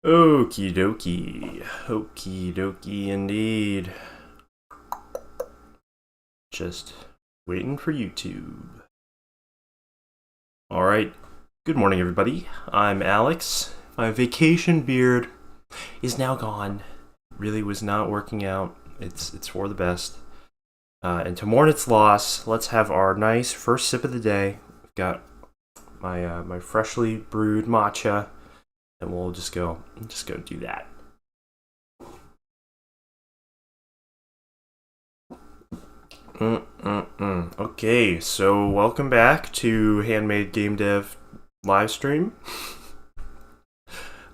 Okie dokie. Okie dokie indeed. Just waiting for YouTube. Alright. Good morning, everybody. I'm Alex. My vacation beard is now gone. Really was not working out. It's for the best. And to mourn its loss, let's have our nice first sip of the day. I've got my freshly brewed matcha, and we'll just go do that. Okay, so welcome back to Handmade Game Dev live stream.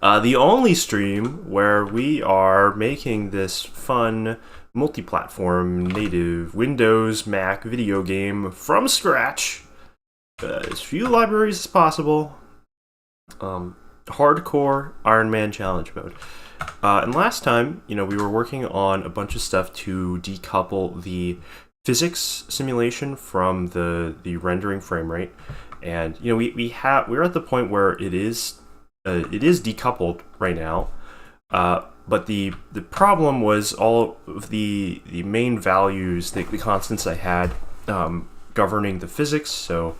The only stream where we are making this fun multi-platform native Windows Mac video game from scratch. As few libraries as possible. Hardcore Iron Man challenge mode. And last time, we were working on a bunch of stuff to decouple the physics simulation from the rendering frame rate, and we're at the point where it is decoupled right now, but the problem was all of the main values, the constants I had governing the physics, so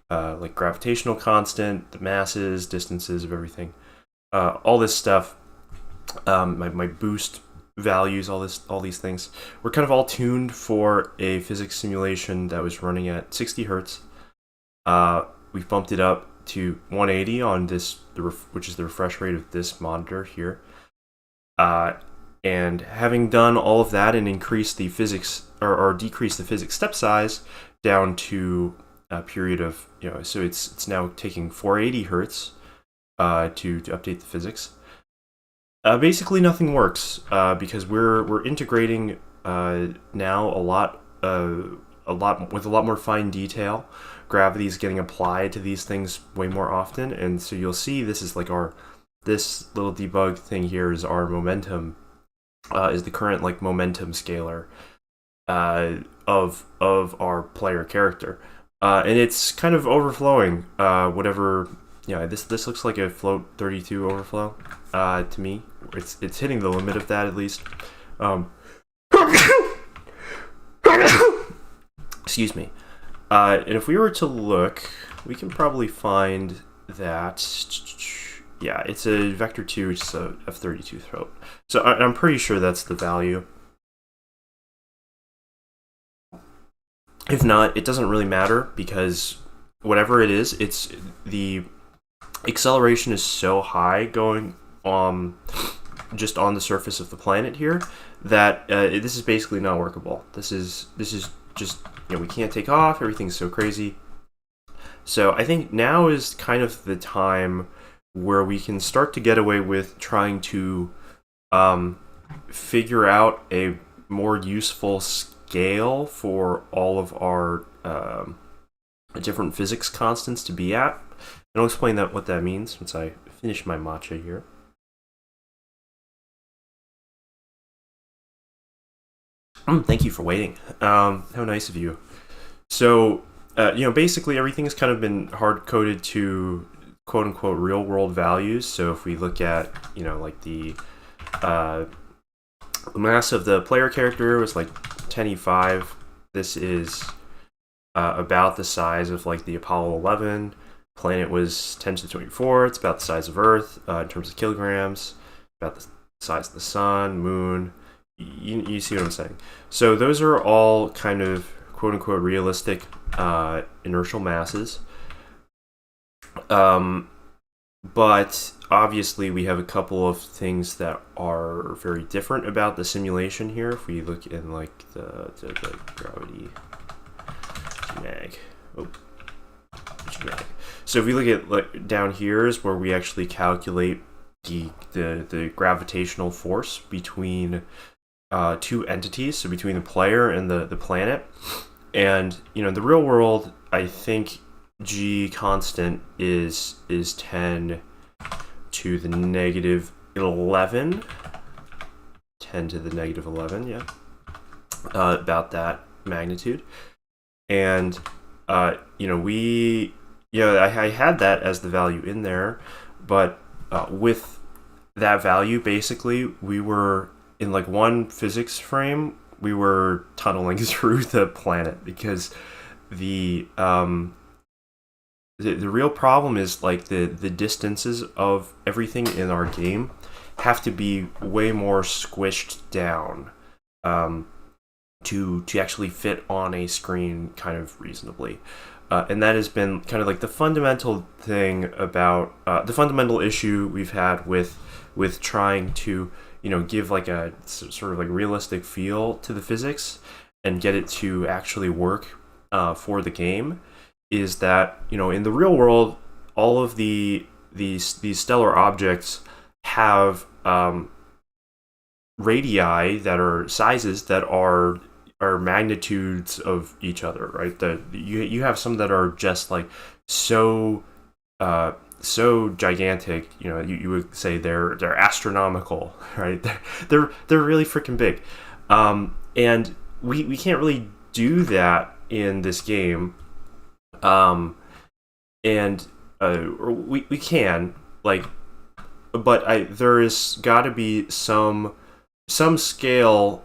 like gravitational constant, the masses, distances of everything, all this stuff, my boost values, all these things were kind of all tuned for a physics simulation that was running at 60 hertz. We've bumped it up to 180 on this, which is the refresh rate of this monitor here. And having done all of that and increased the physics or decrease the physics step size down to a period of, so it's now taking 480 hertz to update the physics. Basically, nothing works because we're integrating now a lot with a lot more fine detail. Gravity is getting applied to these things way more often, and so you'll see this is like this little debug thing here is our momentum, is the current like momentum scaler of our player character, and it's kind of overflowing. Whatever. Yeah, this looks like a float 32 overflow to me. It's hitting the limit of that at least. Excuse me. And if we were to look, we can probably find that. Yeah, it's a vector 2, which is a F32 throat. So I'm pretty sure that's the value. If not, it doesn't really matter because whatever it is, it's the acceleration is so high going just on the surface of the planet here that this is basically not workable. This is just, we can't take off. Everything's so crazy. So I think now is kind of the time where we can start to get away with trying to figure out a more useful scale for all of our different physics constants to be at. And I'll explain what that means once I finish my matcha here. Thank you for waiting. How nice of you. So, basically everything has kind of been hard-coded to quote-unquote real-world values. So if we look at, like the mass of the player character was like 10E5. This is about the size of like the Apollo 11. Planet was 10 to the 24. It's about the size of Earth in terms of kilograms. About the size of the sun, moon. You see what I'm saying? So those are all kind of quote-unquote realistic inertial masses. But obviously we have a couple of things that are very different about the simulation here. If we look in like the gravity mag. So if we look at like down here is where we actually calculate the gravitational force between two entities, so between the player and the planet. And in the real world, I think G constant is 10 to the negative 11. 10 to the negative 11, yeah. About that magnitude. And I had that as the value in there, but with that value, basically, we were in like one physics frame, we were tunneling through the planet because the um, the real problem is like the distances of everything in our game have to be way more squished down um, to actually fit on a screen kind of reasonably. And that has been kind of like the fundamental thing about the fundamental issue we've had with trying to give like a sort of like realistic feel to the physics and get it to actually work for the game, is that in the real world all of these stellar objects have radii that are sizes that are magnitudes of each other, right? You have some that are just like so so gigantic, you would say they're astronomical, right? They're really freaking big, and we can't really do that in this game, and we can, like, but there is got to be some scale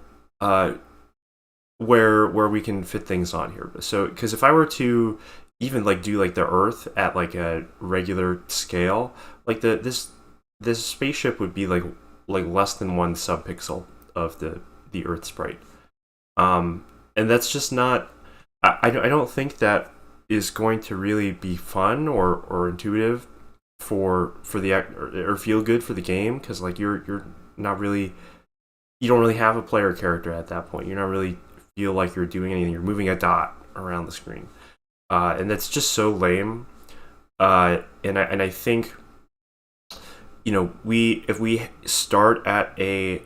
where we can fit things on here. So because if I were to even like do like the Earth at like a regular scale, like this spaceship would be like less than 1 subpixel of the Earth sprite, and that's just not. I don't think that is going to really be fun or intuitive for the or feel good for the game, because like you're not really, you don't really have a player character at that point. You're not really feel like you're doing anything. You're moving a dot around the screen, and that's just so lame. And I think if we start at at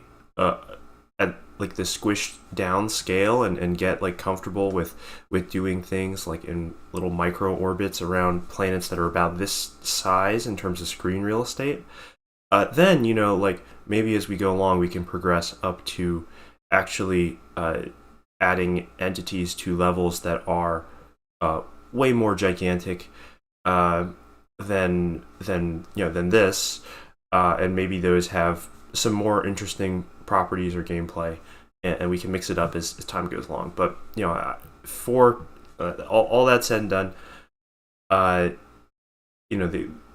like the squished down scale and get like comfortable with doing things like in little micro orbits around planets that are about this size in terms of screen real estate, then like maybe as we go along we can progress up to actually adding entities to levels that are way more gigantic than this, and maybe those have some more interesting properties or gameplay, and we can mix it up as time goes along. But for all that said and done,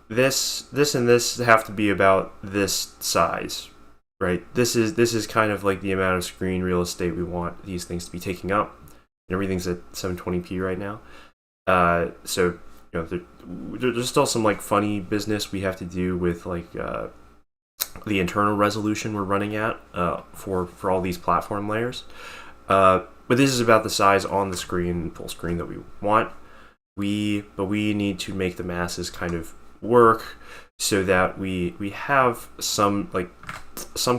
this and this have to be about this size, right? This is kind of like the amount of screen real estate we want these things to be taking up, and everything's at 720p right now. So there's still some like funny business we have to do with like the internal resolution we're running at for all these platform layers. But this is about the size on the screen, full screen, that we want. But we need to make the masses kind of work so that we have some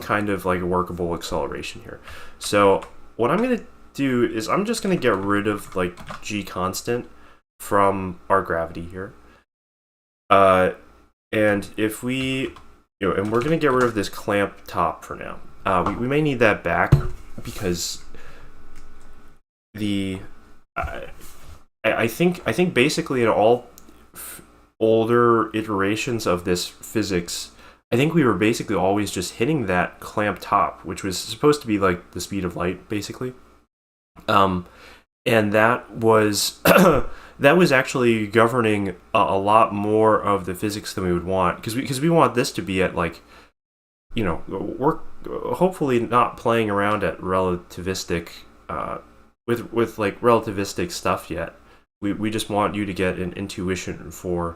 kind of like workable acceleration here. So what I'm gonna do is I'm just gonna get rid of like G constant from our gravity here. And if we and we're gonna get rid of this clamp top for now. We may need that back because I think basically in all older iterations of this physics, I think we were basically always just hitting that clamp top, which was supposed to be like the speed of light, basically. And that was that was actually governing a lot more of the physics than we would want, because we want this to be at like, we're hopefully not playing around at relativistic with like relativistic stuff yet. We just want you to get an intuition for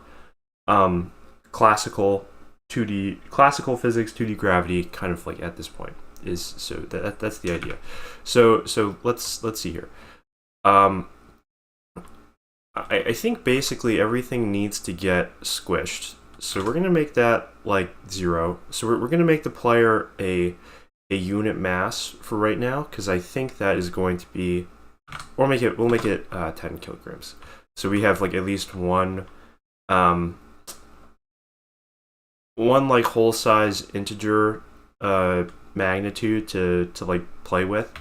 classical physics, 2D gravity, kind of like at this point. So that's the idea. So let's see here. I think basically everything needs to get squished. So we're gonna make that like 0. So we're gonna make the player a unit mass for right now, because I think that is going to be, or we'll make it 10 kilograms. So we have like at least one like whole size integer magnitude to like play with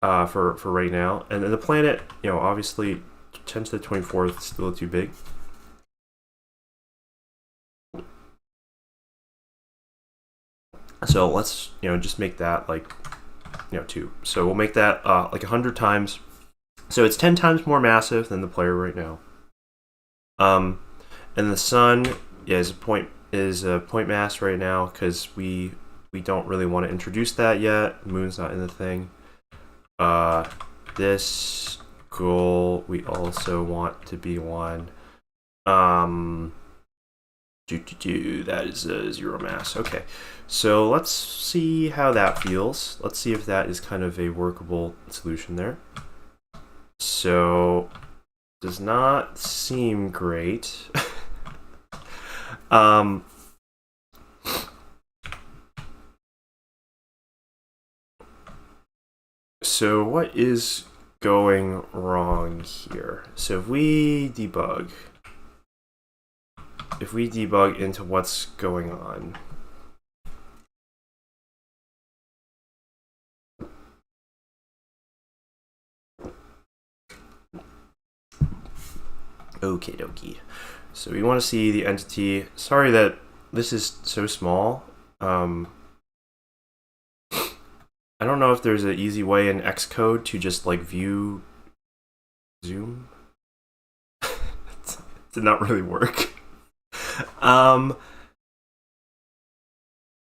for right now. And then the planet, obviously 10 to the 24th is still too big. So let's, just make that like, 2. So we'll make that like 100 times. So it's 10 times more massive than the player right now. And the sun is a point mass right now because we don't really want to introduce that yet. The moon's not in the thing. This goal we also want to be 1. That is a 0 mass. Okay, so let's see how that feels. Let's see if that is kind of a workable solution there. So, does not seem great. So what is going wrong here? So if we debug into what's going on, okie dokie. So we want to see the entity. Sorry that this is so small. I don't know if there's an easy way in Xcode to just like view zoom. It did not really work.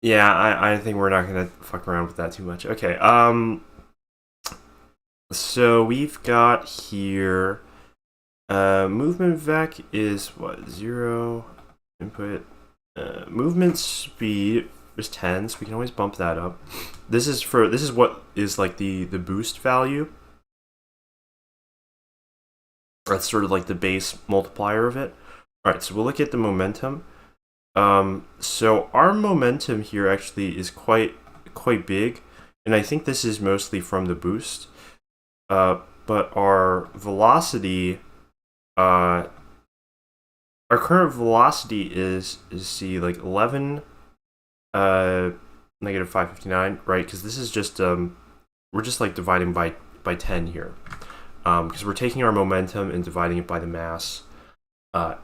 Yeah, I think we're not gonna fuck around with that too much. Okay. So we've got here. Movement vec is what, 0 input. Movement speed is 10, so we can always bump that up. This is what is like the boost value. That's sort of like the base multiplier of it. All right, so we'll look at the momentum. So our momentum here actually is quite big, and I think this is mostly from the boost. But our velocity, our current velocity is like 11 negative 559, right? Because this is just we're just like dividing by 10 here, because we're taking our momentum and dividing it by the mass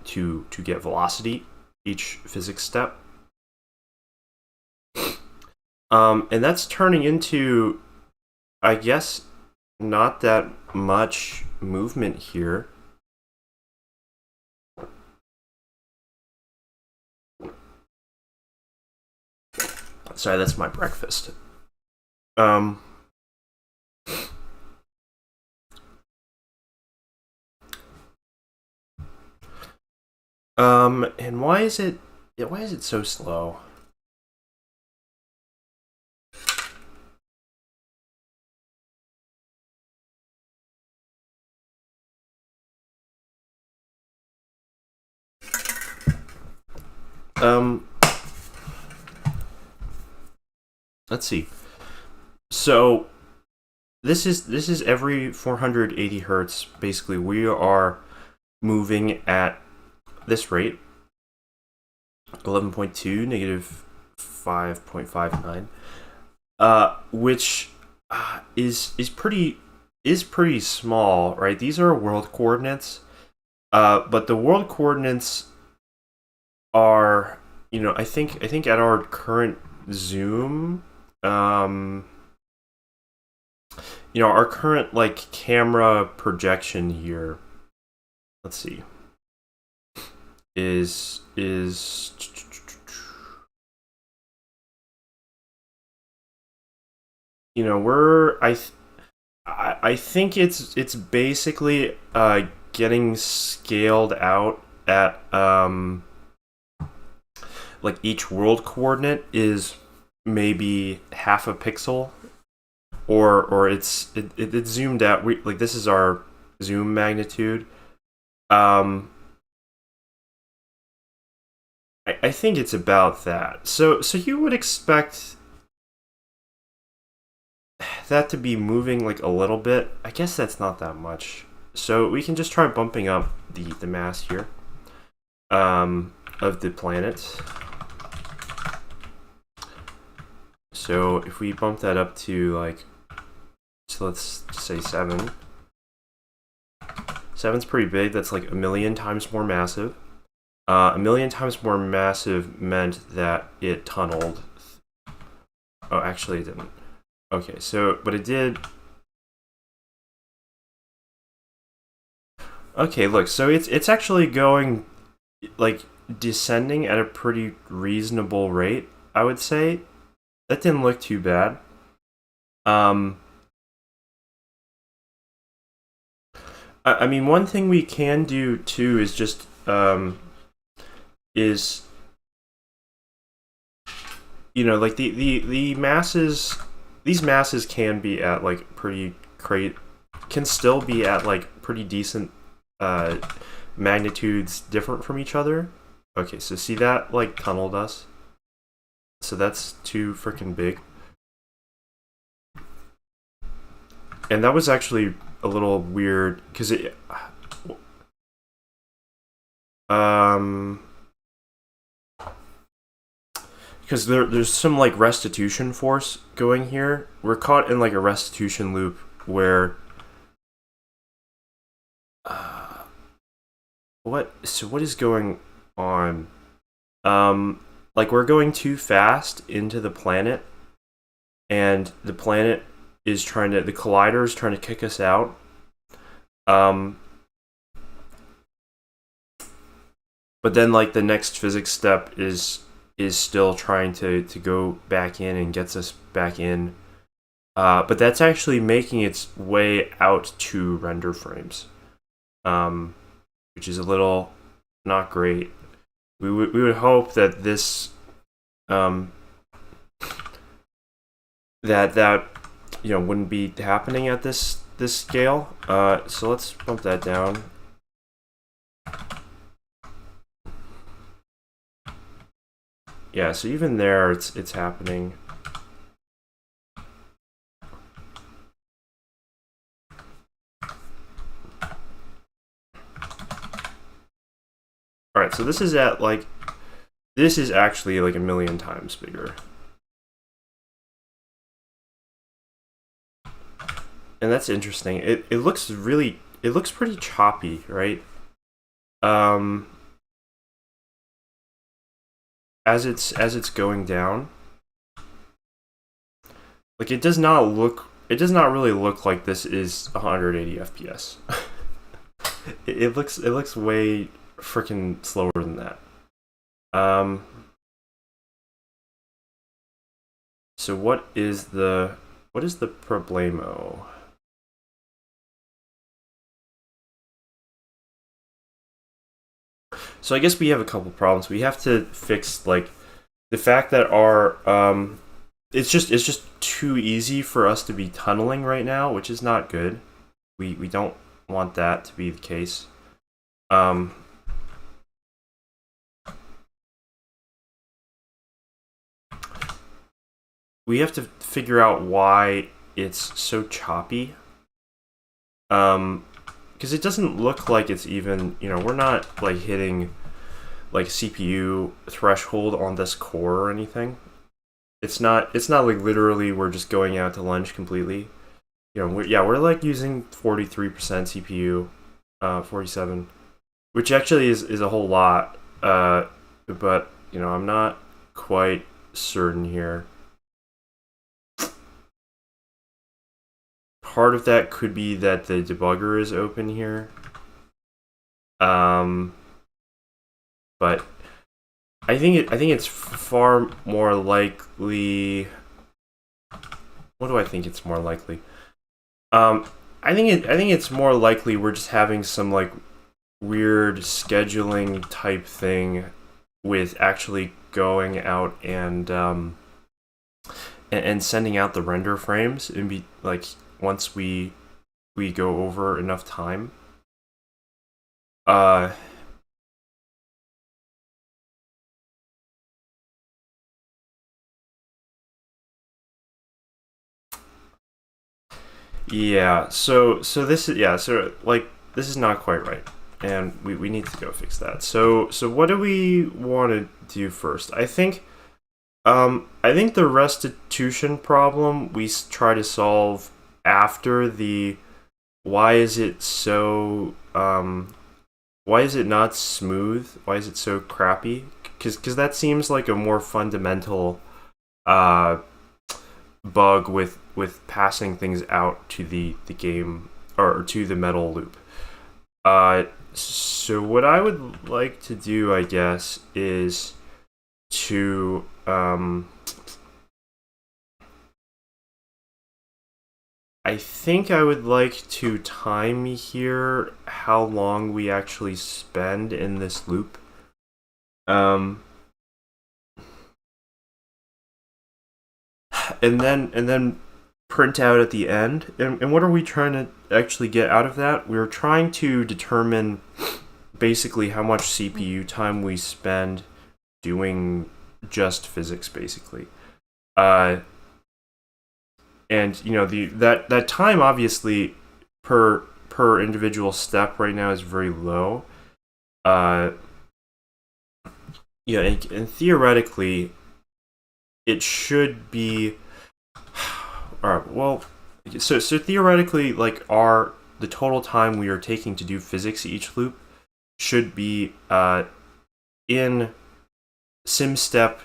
to get velocity each physics step. And that's turning into, I guess, not that much movement here. Sorry, that's my breakfast. And why is it so slow? Let's see. So this is every 480 hertz. Basically, we are moving at this rate, 11.2 negative 5.59, which is pretty small, right? These are world coordinates, but the world coordinates are, I think at our current zoom, our current like camera projection here, let's see, is I think it's basically getting scaled out at like each world coordinate is maybe half a pixel, or it's zoomed out. Like this is our zoom magnitude. I think it's about that. So you would expect that to be moving like a little bit. I guess that's not that much. So we can just try bumping up the mass here of the planet. So if we bump that up to like, so let's say 7. 7's pretty big. That's like 1,000,000 times more massive. 1,000,000 times more massive meant that it tunneled Oh, actually it didn't. Okay, so, but it did. Okay, look, so it's actually going, like, descending at a pretty reasonable rate, I would say. That didn't look too bad. Um, I mean, one thing we can do too is just is like the masses. These masses can be at like pretty great, can still be at like pretty decent uh magnitudes different from each other. Okay, so see that like tunneled us. So that's too freaking big. And that was actually a little weird because it um because there's some like restitution force going here. We're caught in like a restitution loop where uh, what is going on? Like we're going too fast into the planet, and the planet is the collider is trying to kick us out. Um, but then like the next physics step is still trying to go back in and gets us back in. But that's actually making its way out to render frames, which is a little not great. We would hope that this um, that wouldn't be happening at this scale. So let's bump that down. Yeah, so even there, it's happening. All right, so this is actually like a million times bigger. And that's interesting. It looks pretty choppy, right? As it's going down. Like it does not really look like this is 180 FPS. it looks way freaking slower than that. So what is the problemo? So I guess we have a couple problems. We have to fix like the fact that our it's just too easy for us to be tunneling right now, which is not good. We don't want that to be the case. Um, we have to figure out why it's so choppy. Because it doesn't look like it's even, we're not like hitting like CPU threshold on this core or anything. It's not like literally we're just going out to lunch completely. We're like using 43% CPU, 47, which actually is a whole lot. But I'm not quite certain here. Part of that could be that the debugger is open here. But I think it's far more likely. What do I think it's more likely? I think it's more likely we're just having some like weird scheduling type thing with actually going out and sending out the render frames and be like once we go over enough time. Yeah, so this is like this is not quite right, and we need to go fix that. So what do we want to do first? I think the restitution problem we try to solve after the why is it so why is it not smooth? Why is it so crappy? Because that seems like a more fundamental uh bug with passing things out to the game, or to the metal loop. So what I would like to do, I guess, is to I think I would like to time here how long we actually spend in this loop. And then print out at the end. And what are we trying to actually get out of that? We're trying to determine basically how much CPU time we spend doing just physics, basically. And that time, obviously, per individual step right now is very low. Yeah, and theoretically, it should be. All right. Well, so theoretically, like the total time we are taking to do physics each loop should be in sim step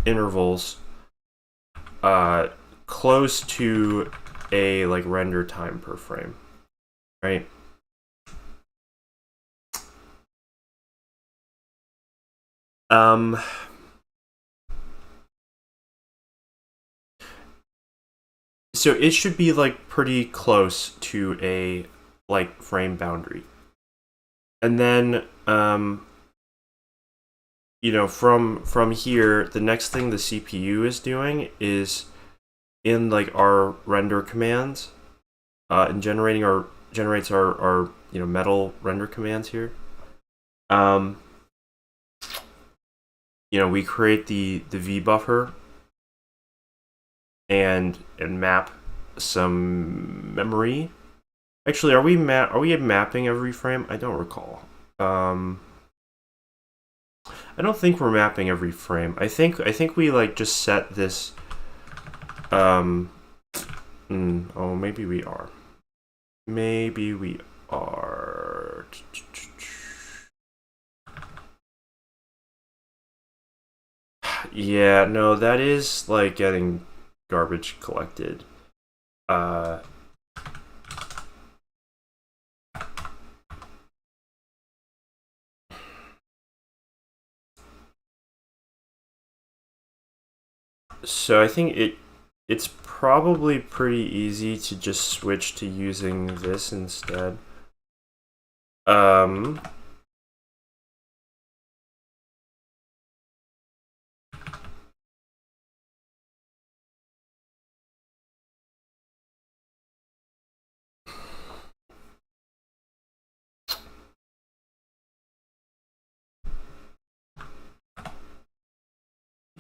intervals, close to a like render time per frame, right? So it should be like pretty close to a like frame boundary. And then from here, the next thing the CPU is doing is in like our render commands, and generates our metal render commands here. We create the V buffer and map some memory. Actually, are we mapping every frame? I don't recall. I don't think we're mapping every frame. I think we like just set this. Oh, maybe we are. Maybe we are. Yeah, no, that is like getting garbage collected. So I think it's probably pretty easy to just switch to using this instead.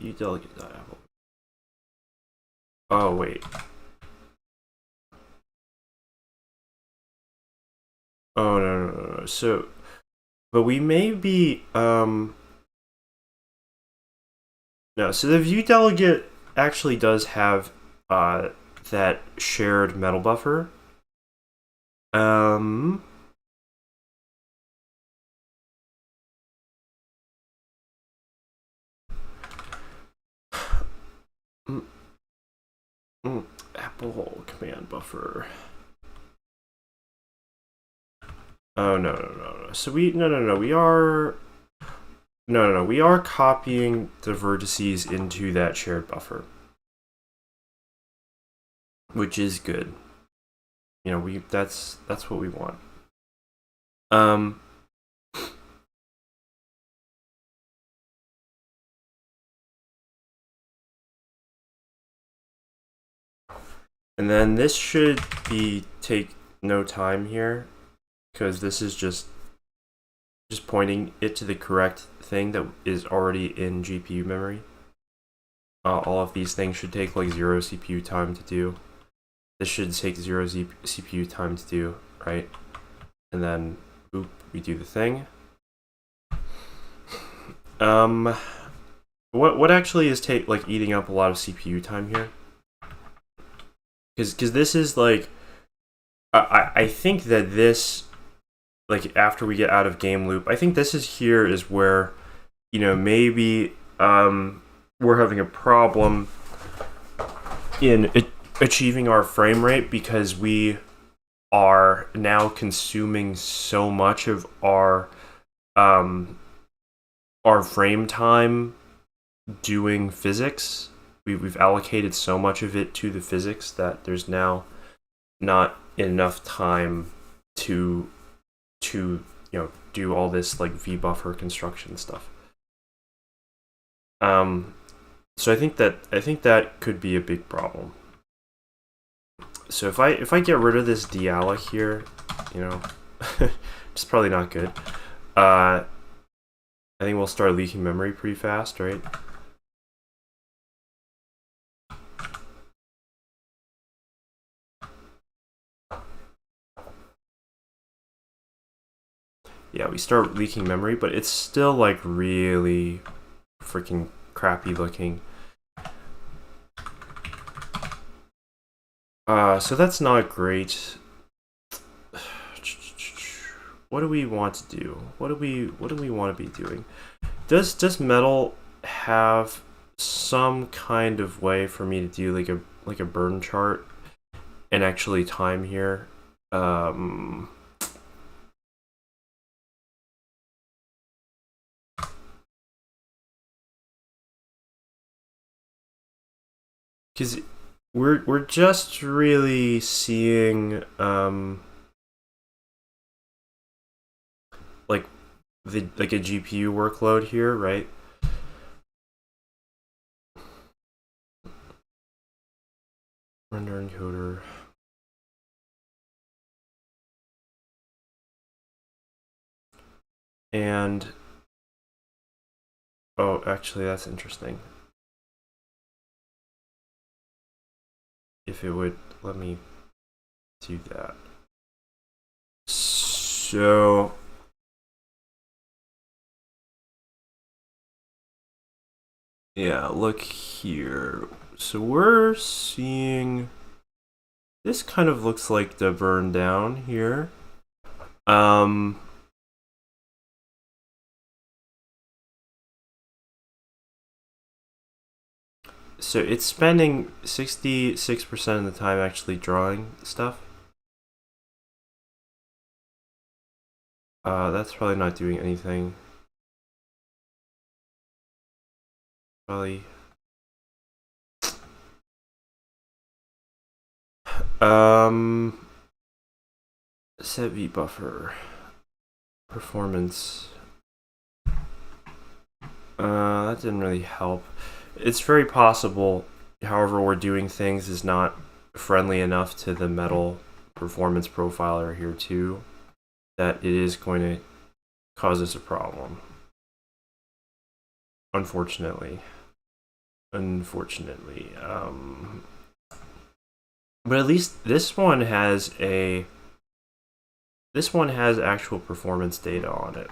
You delegate that apple. Oh wait. Oh no. So, but we may be no. So the view delegate actually does have that shared metal buffer. Apple command buffer. Oh no. So we we are we are copying the vertices into that shared buffer, which is good. That's what we want. And then this should take no time here, because this is just pointing it to the correct thing that is already in GPU memory. All of these things should take like 0 CPU time to do. This should take 0 CPU time to do, right? And then, boop, we do the thing. What actually is eating up a lot of CPU time here? Because this is like, I think that this, like after we get out of game loop, I think this is where, maybe we're having a problem in achieving our frame rate, because we are now consuming so much of our frame time doing physics. We've allocated so much of it to the physics that there's now not enough time to do all this like vbuffer construction stuff. So I think that could be a big problem. So if I get rid of this diala here, it's probably not good. I think we'll start leaking memory pretty fast, right? Yeah, we start leaking memory, but it's still like really freaking crappy looking. So that's not great. What do we want to do? What do we want to be doing? Does metal have some kind of way for me to do like a burn chart and actually time here? Because we're just really seeing like a GPU workload here, right? Render encoder. And oh, actually that's interesting. If it would let me do that. So yeah, look here. So we're seeing this kind of looks like the burn down here. So it's spending 66% of the time actually drawing stuff. That's probably not doing anything. Probably. Set vbuffer. Performance. That didn't really help. It's very possible, however we're doing things is not friendly enough to the metal performance profiler here too, that it is going to cause us a problem. Unfortunately. But at least this one has actual performance data on it.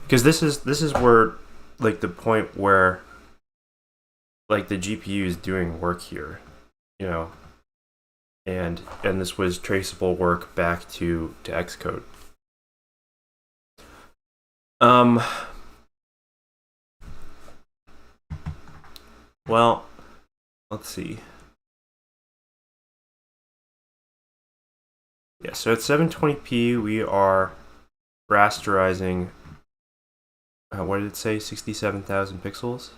Because this is where like the point where like the GPU is doing work here, and this was traceable work back to Xcode. Well, let's see. Yeah, so at 720p we are rasterizing. What did it say? 67,000 pixels.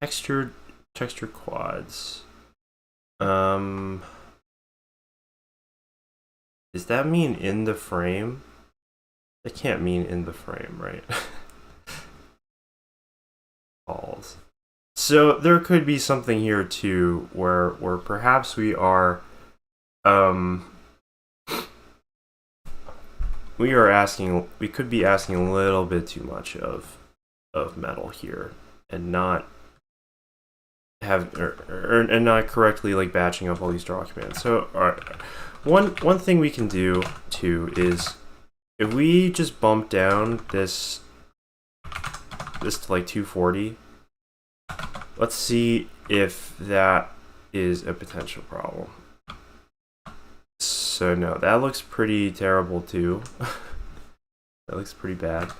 Texture quads. Does that mean in the frame? That can't mean in the frame, right? Balls. So there could be something here too, where perhaps we are, we could be asking a little bit too much of metal here, and not have and not correctly like batching up all these draw commands. So all right, one thing we can do too is if we just bump down this to like 240, let's see if that is a potential problem. So no, that looks pretty terrible too. That looks pretty bad.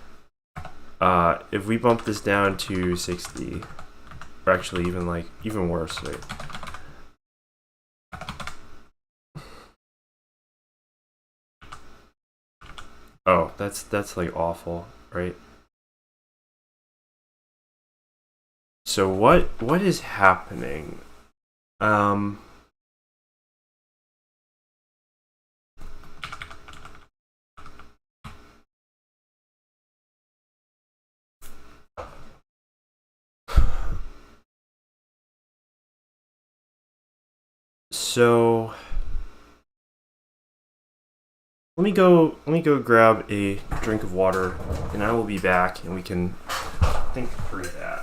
If we bump this down to 60, or actually even worse, right? Oh, that's like awful, right? So what is happening? So let me go grab a drink of water, and I will be back, and we can think through that.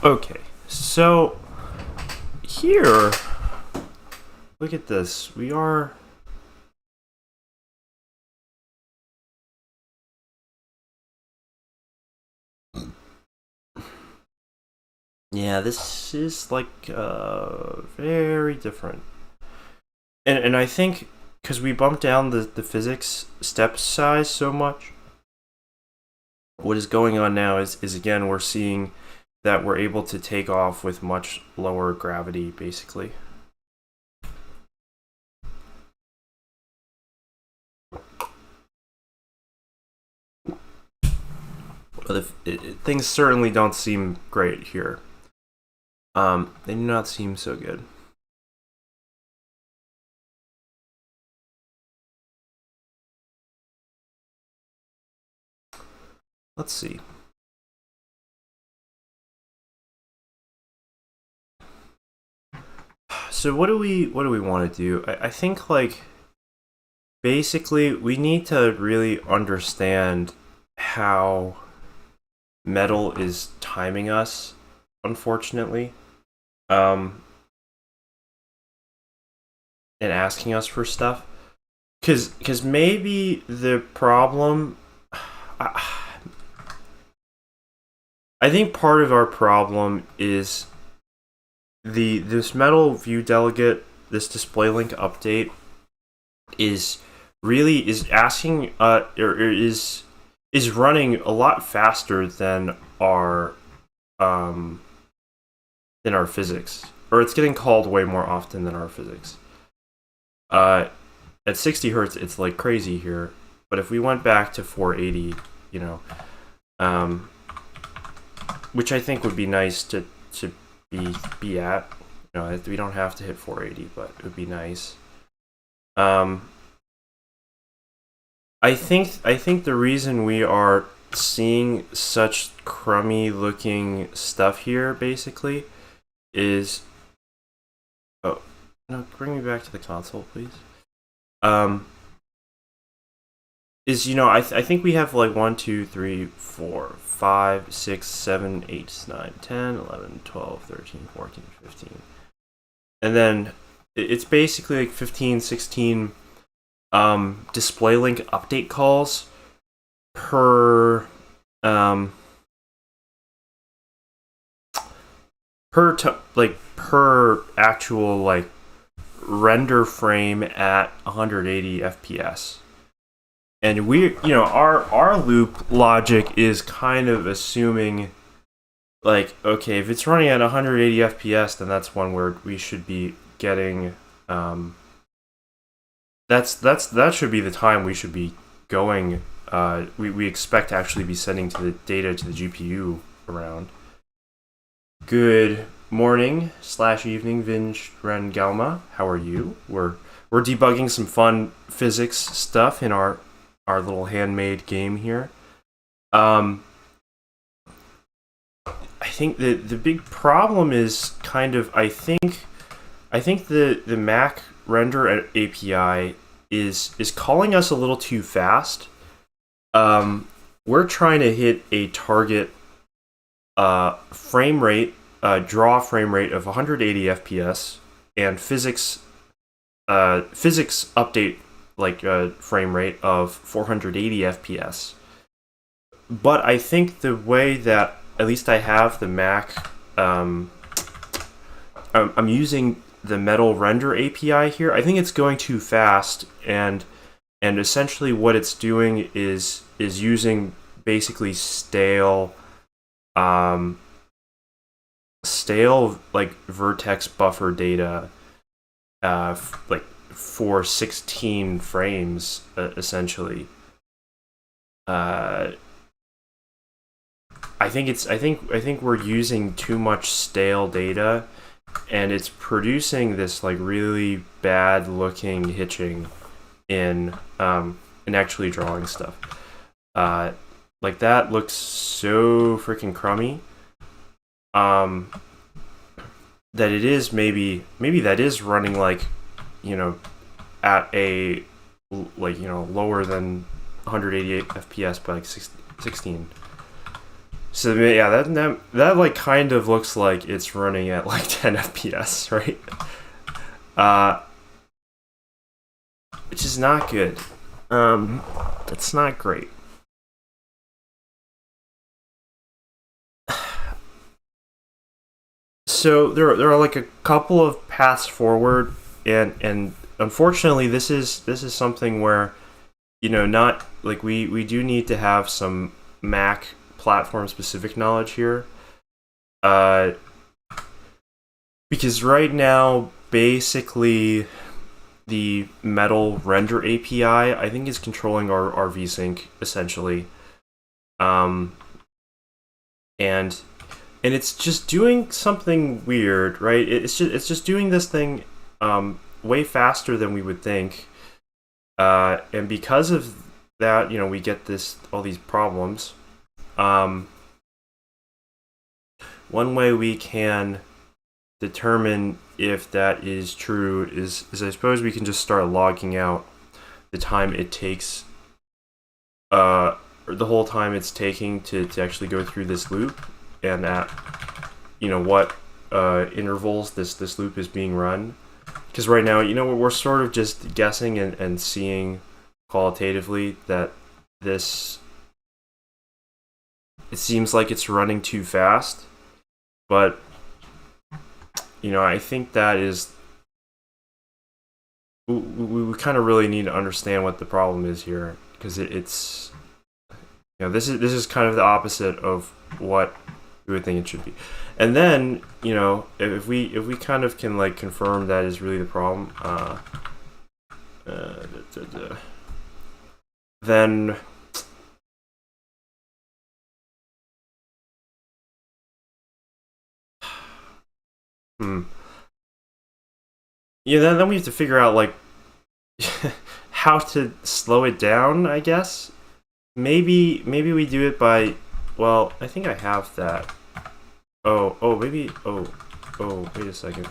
Okay, so here, look at this. We are. Yeah, this is like very different. And I think because we bumped down the physics step size so much, what is going on now is again we're seeing that we're able to take off with much lower gravity, basically. But things certainly don't seem great here. They do not seem so good. Let's see. So what do we want to do? I think like basically we need to really understand how metal is timing us, unfortunately. And asking us for stuff. Cause maybe the problem I think part of our problem is this metal view delegate, this display link update is asking or is running a lot faster than our physics, or it's getting called way more often than our physics. At 60 hertz, it's like crazy here, but if we went back to 480, you know, which I think would be nice to be at. You know, we don't have to hit 480, but it would be nice. I think the reason we are seeing such crummy looking stuff here basically is no, bring me back to the console, please. Is I think we have like 1, 2, 3, 4, 5, 6, 7, 8, 9, 10, 11, 12, 13, 14, 15. And then it's basically like 15, 16 display link update calls per per actual like render frame at 180 FPS. And our loop logic is kind of assuming, like, okay, if it's running at 180 FPS, then that's one where we should be getting that should be the time we should be going. We expect to actually be sending to the data to the GPU around. Good morning / evening, Vinj Ren Galma. How are you? We're debugging some fun physics stuff in our little handmade game here. I think the big problem is kind of I think the Mac render API is calling us a little too fast. We're trying to hit a target frame rate, draw frame rate of 180 FPS, and physics update frame rate of 480 FPS. But I think the way that at least I have the Mac, I'm using the Metal Render API here. I think it's going too fast, and essentially what it's doing is using basically stale like vertex buffer data, like for 16 frames essentially. I think we're using too much stale data, and it's producing this like really bad looking hitching in actually drawing stuff. Like that looks so freaking crummy. That it is maybe that is running like, at a lower than 188 FPS by like 16. So yeah, that like kind of looks like it's running at like 10 FPS, right? Which is not good. That's not great. So there are like a couple of paths forward, and unfortunately this is something where, not like we do need to have some Mac platform specific knowledge here, because right now basically the Metal Render API I think is controlling our vsync essentially, and it's just doing something weird, right? It's just doing this thing way faster than we would think, and because of that, we get all these problems. One way we can determine if that is true is I suppose we can just start logging out the time it takes, or the whole time it's taking to actually go through this loop, and at what intervals this loop is being run. Because right now, we're sort of just guessing and seeing qualitatively that it seems like it's running too fast, but I think that is we kind of really need to understand what the problem is here, because it's this is kind of the opposite of what we would think it should be. And then if we kind of can like confirm that is really the problem, then then we have to figure out like how to slow it down, I guess. Maybe we do it by, well, I think I have that. Maybe wait a second.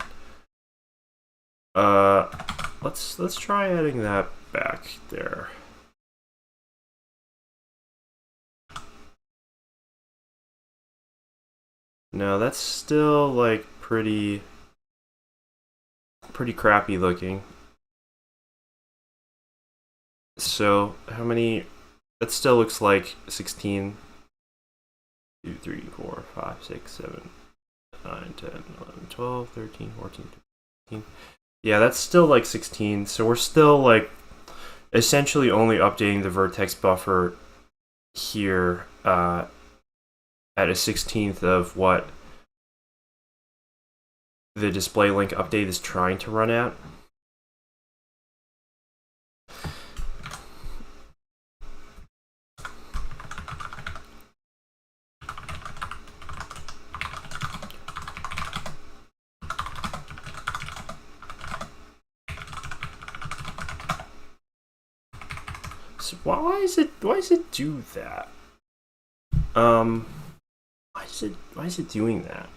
Let's try adding that back there. No, that's still like pretty crappy looking. So how many? That still looks like 16. 2, 3, 4, 5, 6, 7, 9, 10, 11, 12, 13, 14, 15. Yeah, that's still like 16. So we're still like essentially only updating the vertex buffer here at a 16th of what the display link update is trying to run at. So why does it do that? Why is it doing that?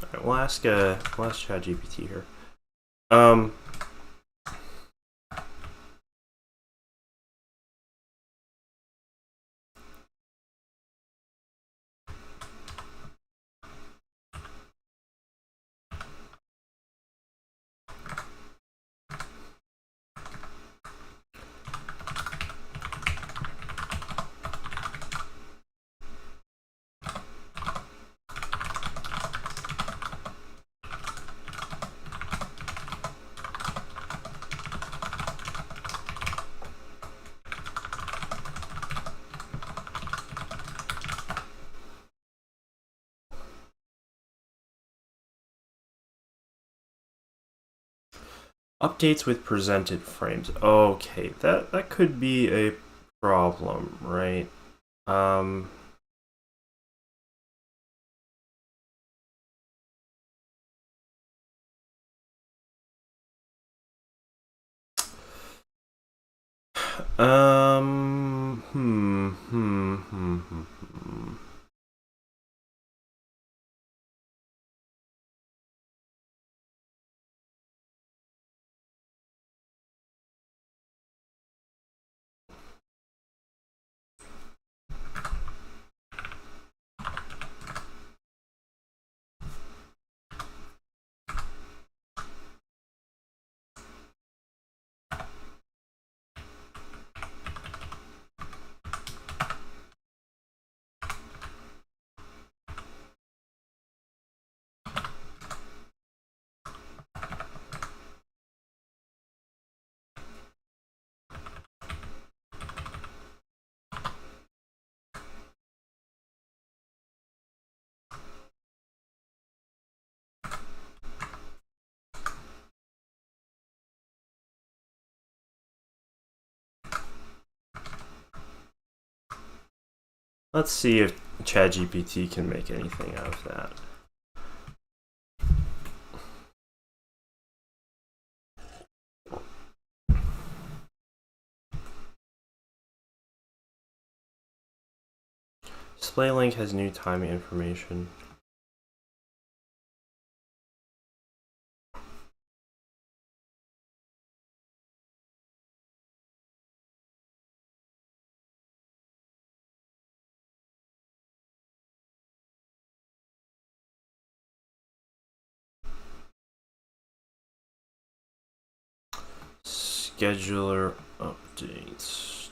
Alright, we'll ask ChatGPT here. Updates with presented frames. Okay, that could be a problem, right? Um, hmm, hmm, hmm, hmm, hmm. Let's see if ChatGPT can make anything out of that. Display link has new timing information. Scheduler updates.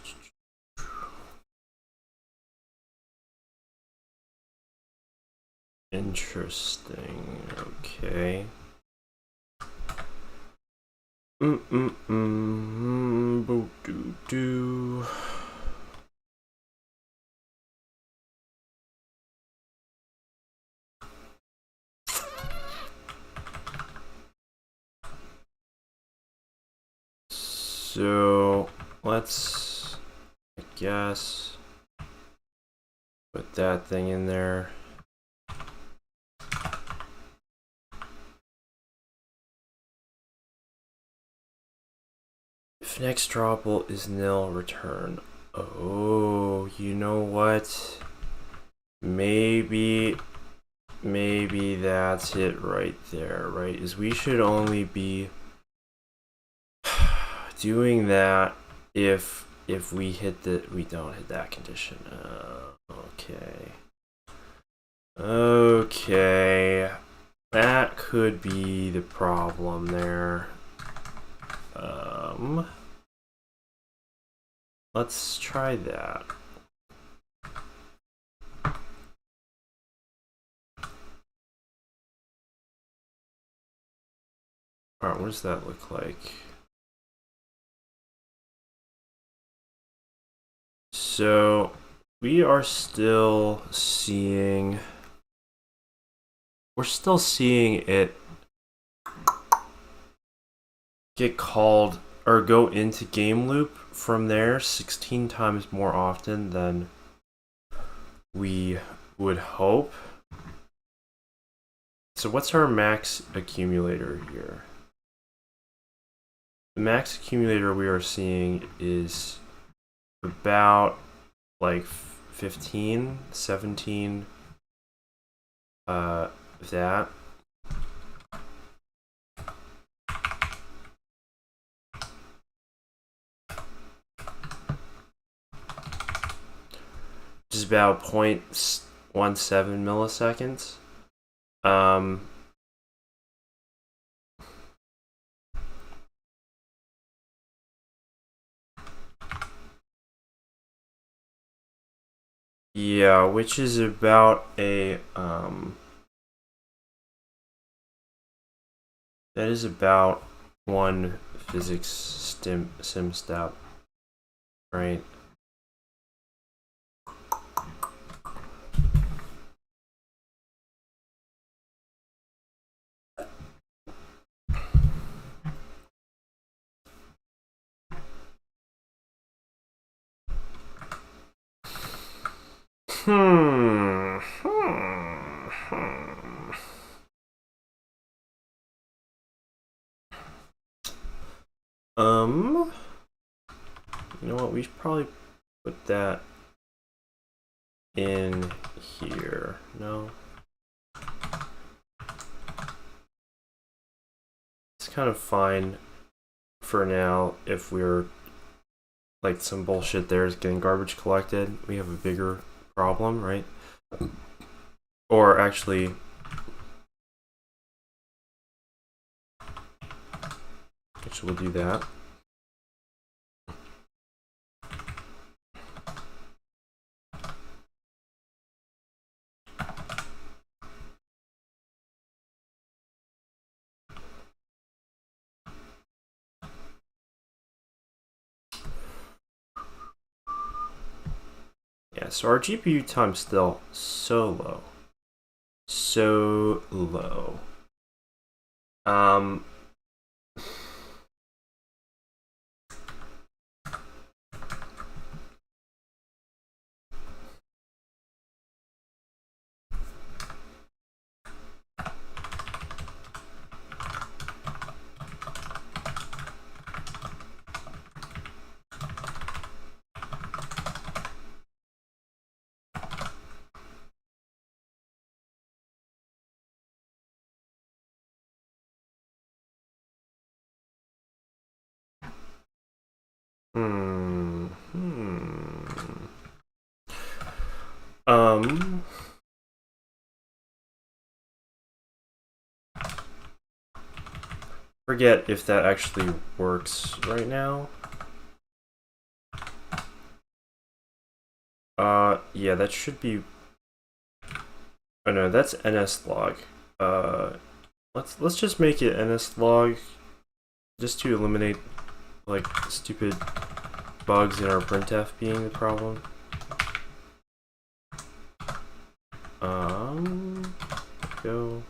Interesting. Okay. Boo doo doo. So let's, I guess, put that thing in there. If next drawable is nil, return. Oh, you know what? Maybe that's it right there, right? Is we should only be doing that if we don't hit that condition. Okay, that could be the problem there. Let's try that. Alright, what does that look like? So we are still seeing, we're still seeing it get called or go into game loop from there 16 times more often than we would hope. So what's our max accumulator here? The max accumulator we are seeing is about like 15, 17, that. Which is about 0.17 milliseconds. Yeah, which is about a, that is about one physics sim step, right? You know what? We should probably put that in here. No. It's kind of fine for now if we're like some bullshit there is getting garbage collected. We have a bigger problem, right? Or actually, we'll do that. Yeah, so our GPU time's still so low. So low. Forget if that actually works right now. Yeah, that should be. Oh no, that's nslog. Let's just make it nslog, just to eliminate like stupid bugs in our printf being the problem. Go.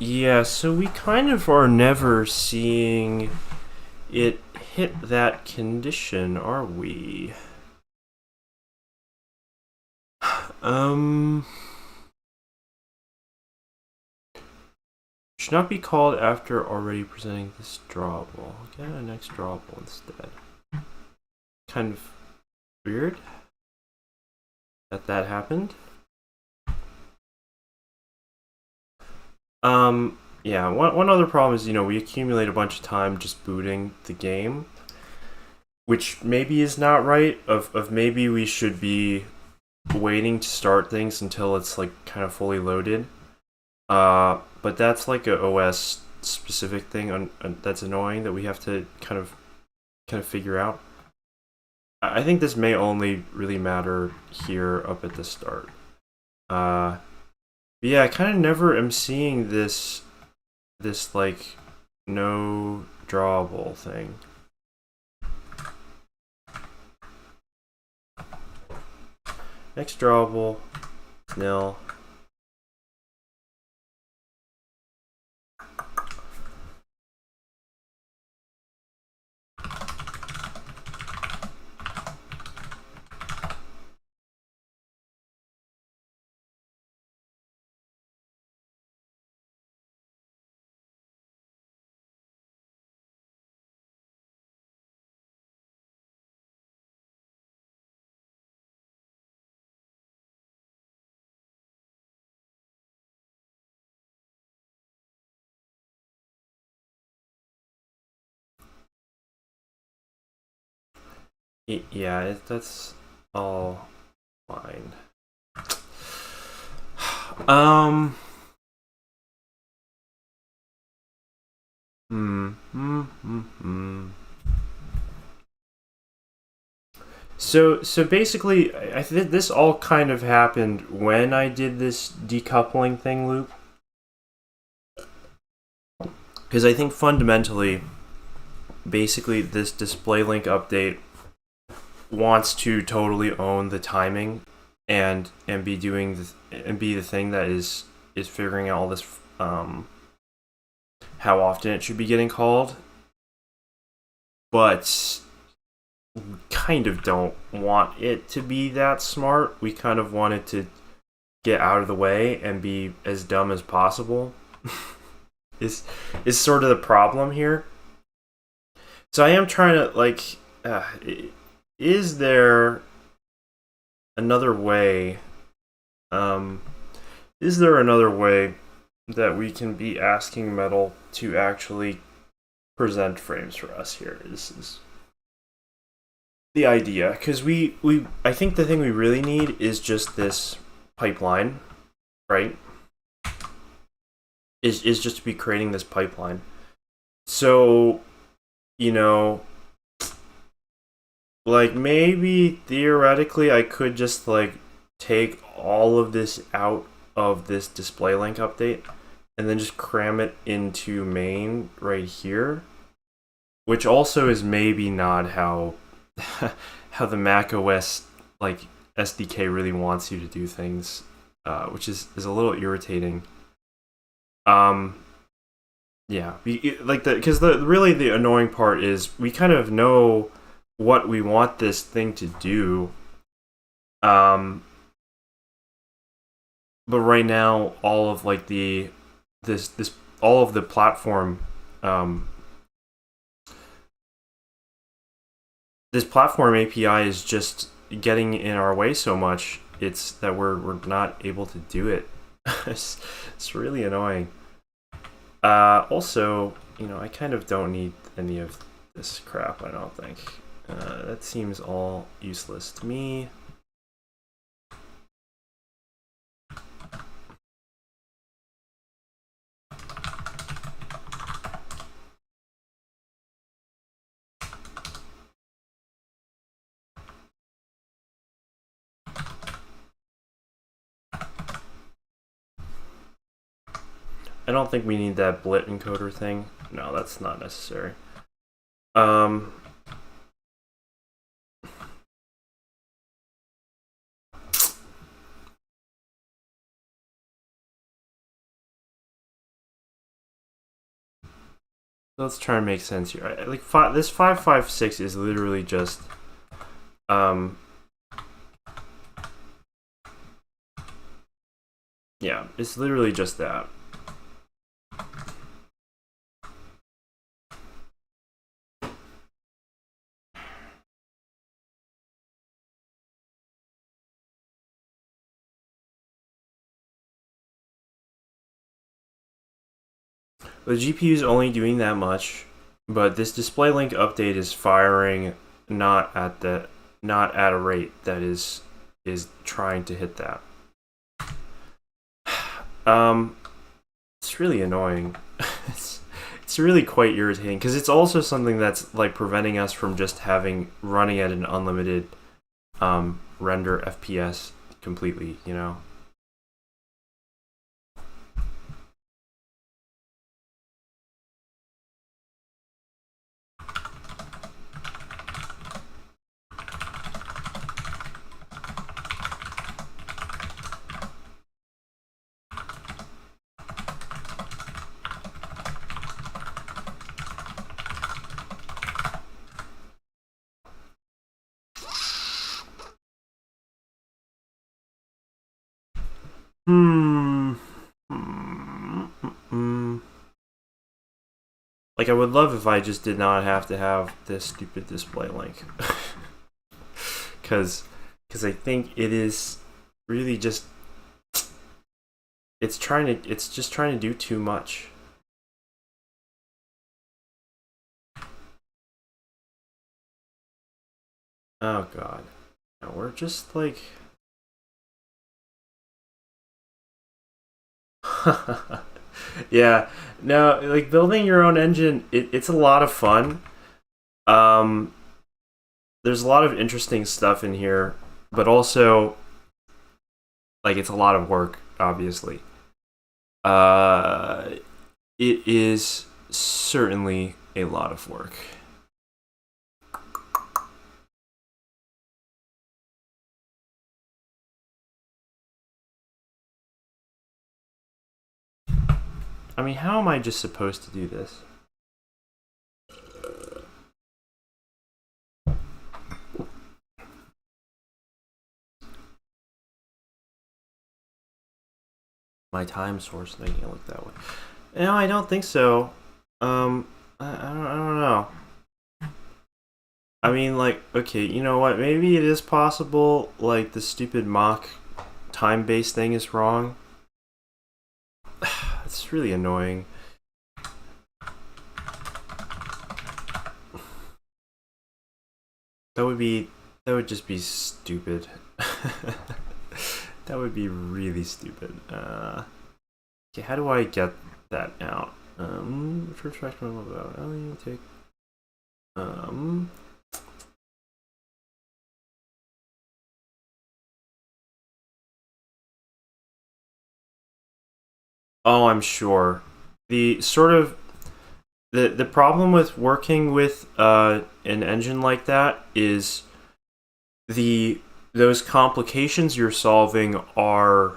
Yeah, so we kind of are never seeing it hit that condition, are we? Should not be called after already presenting this drawable. Get a next drawable instead. Kind of weird that happened. Yeah, one other problem is, we accumulate a bunch of time just booting the game, which maybe is not right, of maybe we should be waiting to start things until it's like kind of fully loaded. But that's like a OS specific thing that's annoying that we have to kind of figure out. I think this may only really matter here up at the start. Yeah, I kind of never am seeing this like no drawable thing. Next drawable, nil. Yeah, that's all fine. Um. So basically, I think this all kind of happened when I did this decoupling thing loop. Because I think fundamentally, basically, this display link update wants to totally own the timing and be doing and be the thing that is figuring out all this how often it should be getting called, but we kind of don't want it to be that smart. We kind of want it to get out of the way and be as dumb as possible. is sort of the problem here. So I am trying to like, is there another way? Is there another way that we can be asking Metal to actually present frames for us here? This is the idea, because I think the thing we really need is just this pipeline, right? Is just to be creating this pipeline. So, you know, like maybe theoretically I could just like take all of this out of this display link update and then just cram it into main right here, which also is maybe not how how the Mac OS like SDK really wants you to do things, which is a little irritating. Yeah, because really the annoying part is we kind of know what we want this thing to do. But right now, all of like all of the platform, this platform API is just getting in our way so much. It's that we're not able to do it. It's really annoying. Also, you know, I kind of don't need any of this crap. I don't think that seems all useless to me. I don't think we need that blit encoder thing. No, that's not necessary. Let's try and make sense here. Like this 556 is literally just yeah, it's literally just that. The GPU is only doing that much, but this display link update is firing not at a rate that is trying to hit that. It's really annoying. It's it's really quite irritating because it's also something that's like preventing us from just having running at an unlimited render FPS completely, you know. Hmm. Like, I would love if I just did not have to have this stupid display link. Because I think it is really just... It's just trying to do too much. Oh, God. No, we're just, like... Yeah, no, like building your own engine, it's a lot of fun. Um, there's a lot of interesting stuff in here, but also, like, it's a lot of work, obviously. Uh, it is certainly a lot of work. I mean, how am I just supposed to do this? My time source making it look that way. No, I don't think so. I don't know. I mean, like, okay, you know what? Maybe it is possible, like, the stupid mock time-based thing is wrong. It's really annoying. That would just be stupid. That would be really stupid. Okay, how do I get that out? First fraction about take. Oh, I'm sure. The sort of the problem with working with an engine like that is those complications you're solving are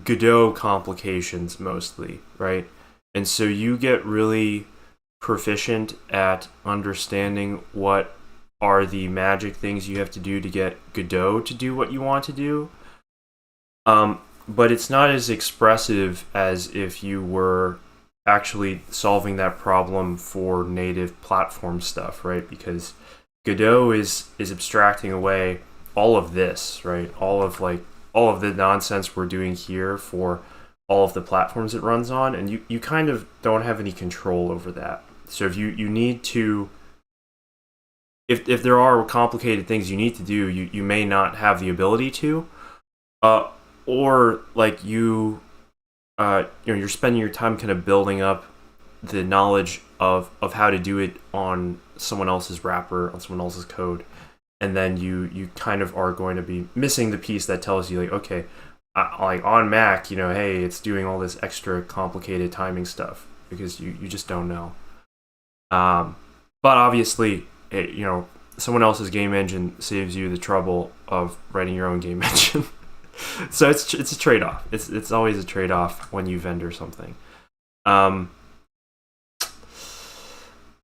Godot complications mostly, right? And so you get really proficient at understanding what are the magic things you have to do to get Godot to do what you want to do. But it's not as expressive as if you were actually solving that problem for native platform stuff, right? Because Godot is abstracting away all of this, right? All of the nonsense we're doing here for all of the platforms it runs on, and you kind of don't have any control over that. So if you need to, if there are complicated things you need to do, you may not have the ability to, or like you're spending your time kind of building up the knowledge of how to do it on someone else's wrapper, on someone else's code, and then you kind of are going to be missing the piece that tells you, like, okay, like on Mac, you know, hey, it's doing all this extra complicated timing stuff because you just don't know. But obviously, you know, someone else's game engine saves you the trouble of writing your own game engine. So it's a trade-off. It's always a trade-off when you vendor something. Crap.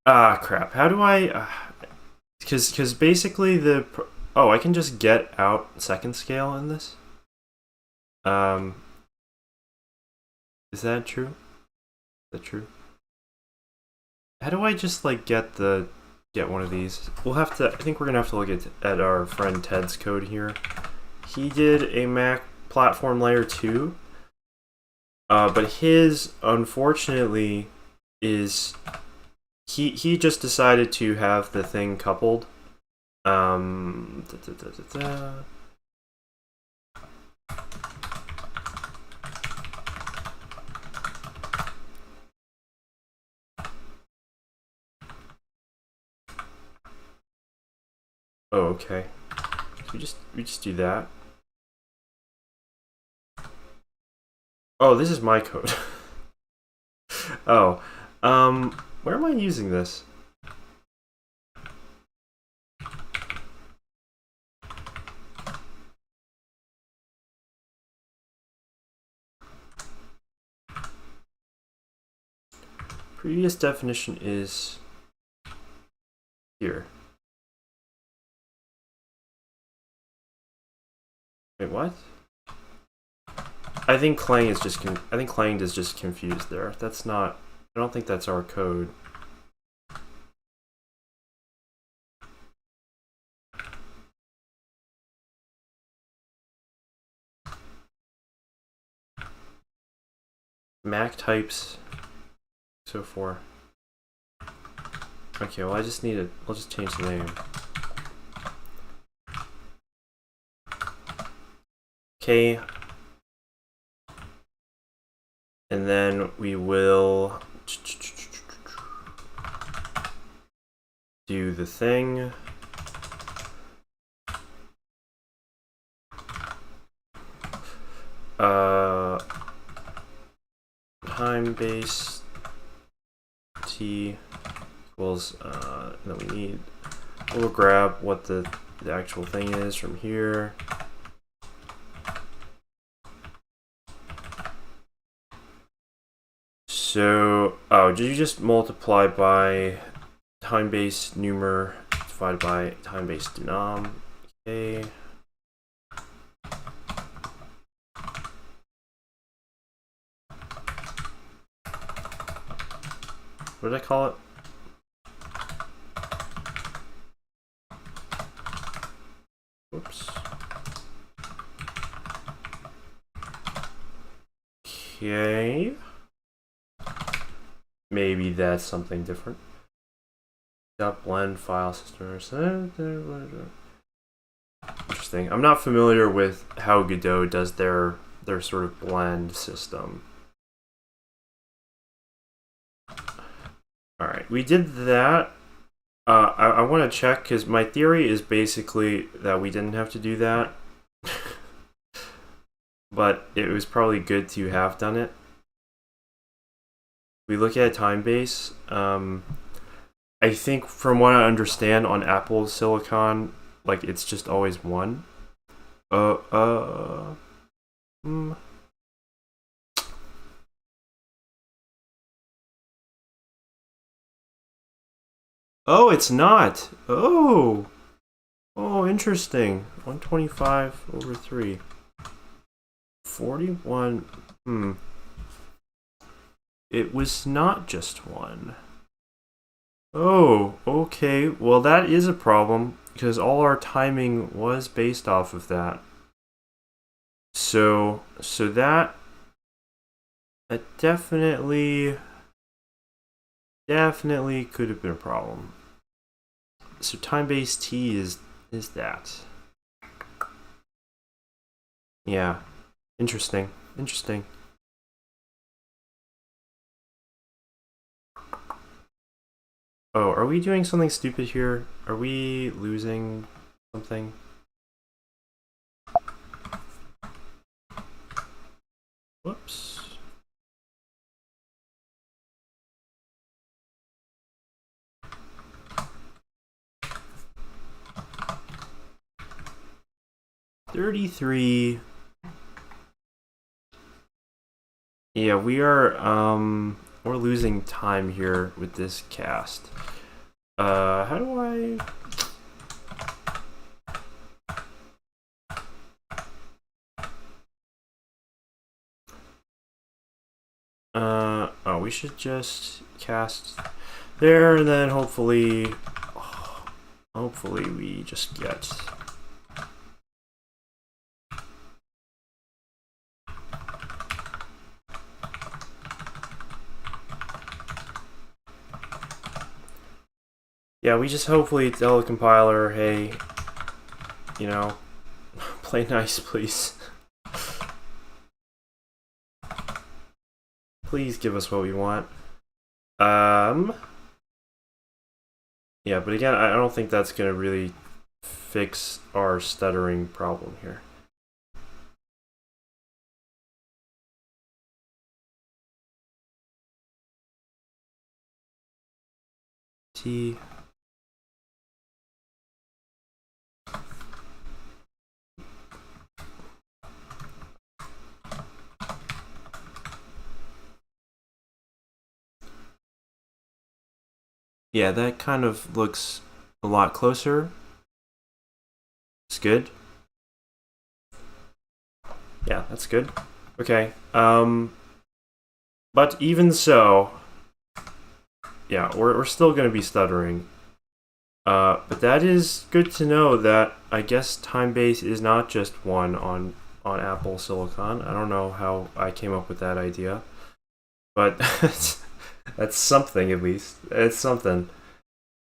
How do I? Because basically I can just get out second scale in this. Is that true? Is that true? How do I just like get one of these? We'll have to. I think we're gonna have to look at our friend Ted's code here. He did a Mac platform layer 2, but his unfortunately is he just decided to have the thing coupled. Oh, okay. So we just do that. Oh, this is my code. Oh, where am I using this? Previous definition is here. Wait, what? I think Clang is just confused there. That's not. I don't think that's our code. Mac types. So forth. Okay, well I just need it. I'll just change the name. Okay. And then we will do the thing. Time base t equals then we need, we'll grab what the actual thing is from here. So, oh, did you just multiply by time base numer divided by time base denom? Okay. What did I call it? Oops. Okay. Maybe that's something different. Blend file system. Interesting. I'm not familiar with how Godot does their sort of blend system. All right, we did that. I want to check because my theory is basically that we didn't have to do that, but it was probably good to have done it. We look at time base. I think from what I understand on Apple Silicon, like it's just always one. Oh, it's not. Oh, interesting. 125 over 3. 41. It was not just one. Oh, okay. Well, that is a problem because all our timing was based off of that. So that definitely could have been a problem. So time base t is that. Yeah. Interesting. Oh, are we doing something stupid here? Are we losing something? Whoops. $33. Yeah, we are we're losing time here with this cast. How do I oh, we should just cast there and then hopefully we just get yeah, we just hopefully tell the compiler, hey, you know, play nice, please. Please give us what we want. Yeah, but again, I don't think that's gonna really fix our stuttering problem here. T. Yeah, that kind of looks a lot closer. It's good. Yeah, that's good. Okay. But even so, yeah, we're still going to be stuttering. But that is good to know that I guess Timebase is not just one on Apple Silicon. I don't know how I came up with that idea, but that's something at least. It's something.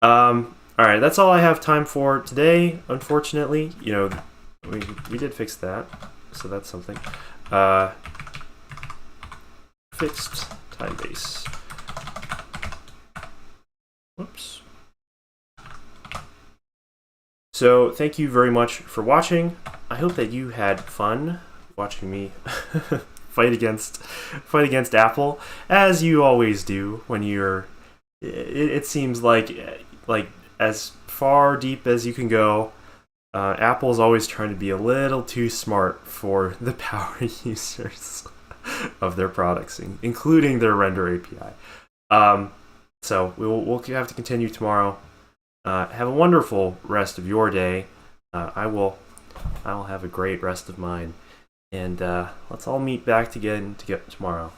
All right, that's all I have time for today. Unfortunately, we did fix that, so that's something. Fixed Timebase. Whoops. So thank you very much for watching. I hope that you had fun watching me fight against Apple, as you always do when you're. It seems like as far deep as you can go. Apple's always trying to be a little too smart for the power users of their products, including their render API. So we'll have to continue tomorrow. Have a wonderful rest of your day. I'll have a great rest of mine, and let's all meet back again tomorrow.